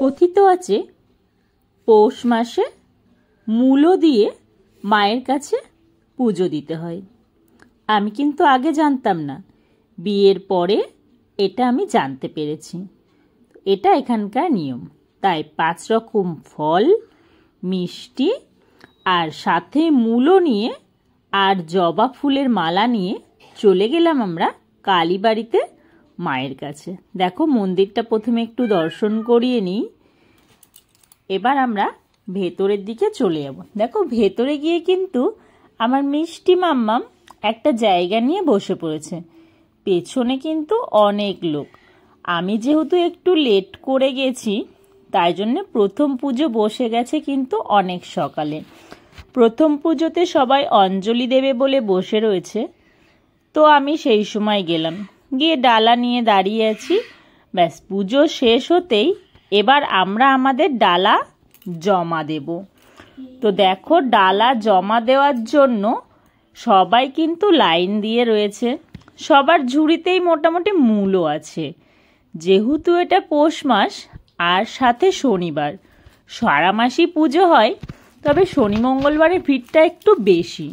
কথিত আছে পৌষ মাসে মূলো দিয়ে মায়ের কাছে পুজো দিতে হয়। আমি কিন্তু আগে জানতাম না, বিয়ের পরে এটা আমি জানতে পেরেছি। এটা এখানকার নিয়ম। তাই 5 রকম ফল, মিষ্টি আর সাথে মূলো নিয়ে আর জবা ফুলের মালা নিয়ে চলে গেলাম আমরা কালীবাড়িতে মায়ের কাছে। দেখো, মন্দিরটা প্রথমে একটু দর্শন করিয়ে নিই, এবার আমরা ভেতরের দিকে চলে যাব। দেখো, ভেতরে গিয়ে কিন্তু আমার মিষ্টি মাম্মাম একটা জায়গা নিয়ে বসে পড়েছে। পেছনে কিন্তু অনেক লোক। আমি যেহেতু একটু লেট করে গেছি, তাই জন্য প্রথম পুজো বসে গেছে কিন্তু অনেক সকালে। প্রথম পুজোতে সবাই অঞ্জলি দেবে বলে বসে রয়েছে। তো আমি সেই সময় গেলাম, গিয়ে ডালা নিয়ে দাঁড়িয়ে আছি। ব্যাস, পুজো শেষ হতেই এবার আমরা আমাদের ডালা জমা দেব। তো দেখো, ডালা জমা দেওয়ার জন্য সবাই কিন্তু লাইন দিয়ে রয়েছে। সবার ঝুড়িতেই মোটামুটি মূলো আছে। যেহেতু এটা পৌষ মাস আর সাথে শনিবার, সারা মাসই পুজো হয়, তবে শনি মঙ্গলবারে ভিড়টা একটু বেশি।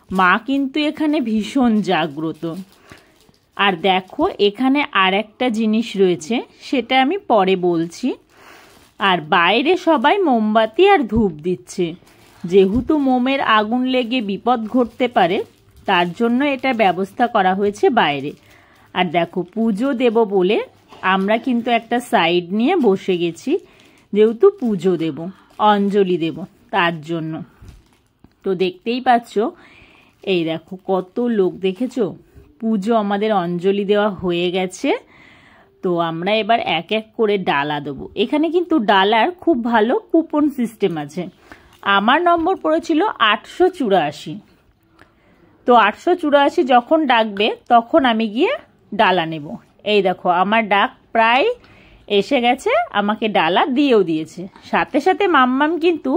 মা কিন্তু এখানে ভীষণ জাগ্রত। আর দেখো, এখানে আর একটা জিনিস রয়েছে, সেটা আমি পরে বলছি। আর বাইরে সবাই মোমবাতি আর ধূপ দিচ্ছে। যেহেতু মোমের আগুন লেগে বিপদ ঘটতে পারে, তার জন্য এটা ব্যবস্থা করা হয়েছে বাইরে। আর দেখো, পুজো দেব বলে আমরা কিন্তু একটা সাইড নিয়ে বসে গেছি, যেহেতু পুজো দেব, অঞ্জলি দেব তার জন্য। তো দেখতেই পাচ্ছ, এই দেখো কত লোক, দেখেছো? পুজো আমাদের অঞ্জলি দেওয়া হয়ে গেছে। তো আমরা এবার এক এক করে ডালা দেবো। এখানে কিন্তু ডালার খুব ভালো কুপন সিস্টেম আছে। আমার নম্বর পড়েছিল 884। তো 884 যখন ডাকবে তখন আমি গিয়ে ডালা নেব। এই দেখো, আমার ডাক প্রায় এসে গেছে, আমাকে ডালা দিয়েও দিয়েছে। সাথে সাথে মাম্মাম কিন্তু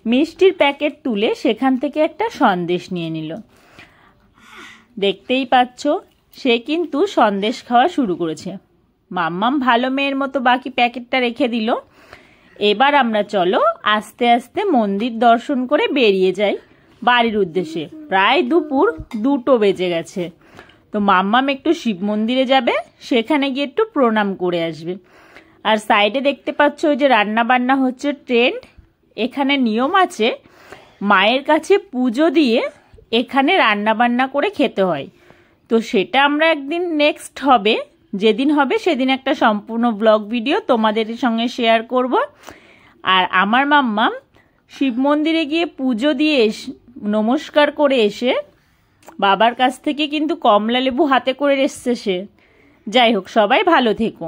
মিষ্টির প্যাকেট তুলে সেখান থেকে একটা সন্দেশ নিয়ে নিল। দেখতেই পাচ্ছ, সে কিন্তু সন্দেশ খাওয়া শুরু করেছে। মাম্মাম ভালো মেয়ের মতো বাকি প্যাকেটটা রেখে দিল। এবার আমরা চলো আস্তে আস্তে মন্দির দর্শন করে বেরিয়ে যাই বাড়ির উদ্দেশ্যে। প্রায় দুপুর 2টো বেজে গেছে। তো মাম্মাম একটু শিব মন্দিরে যাবে, সেখানে গিয়ে একটু প্রণাম করে আসবে। আর সাইডে দেখতে পাচ্ছ ওই যে রান্না বান্না হচ্ছে, ট্রেন্ড। এখানে নিয়ম আছে, মায়ের কাছে পুজো দিয়ে এখানে রান্না বান্না করে খেতে হয়। তো সেটা আমরা একদিন নেক্সট হবে, যেদিন হবে সেদিন একটা সম্পূর্ণ ব্লগ ভিডিও তোমাদের সঙ্গে শেয়ার করব। আর আমার মাম্মাম শিব মন্দিরে গিয়ে পুজো দিয়ে নমস্কার করে এসে বাবার কাছ থেকে কিন্তু কমলা লেবু হাতে করে এসছে সে। যাই হোক, সবাই ভালো থেকো।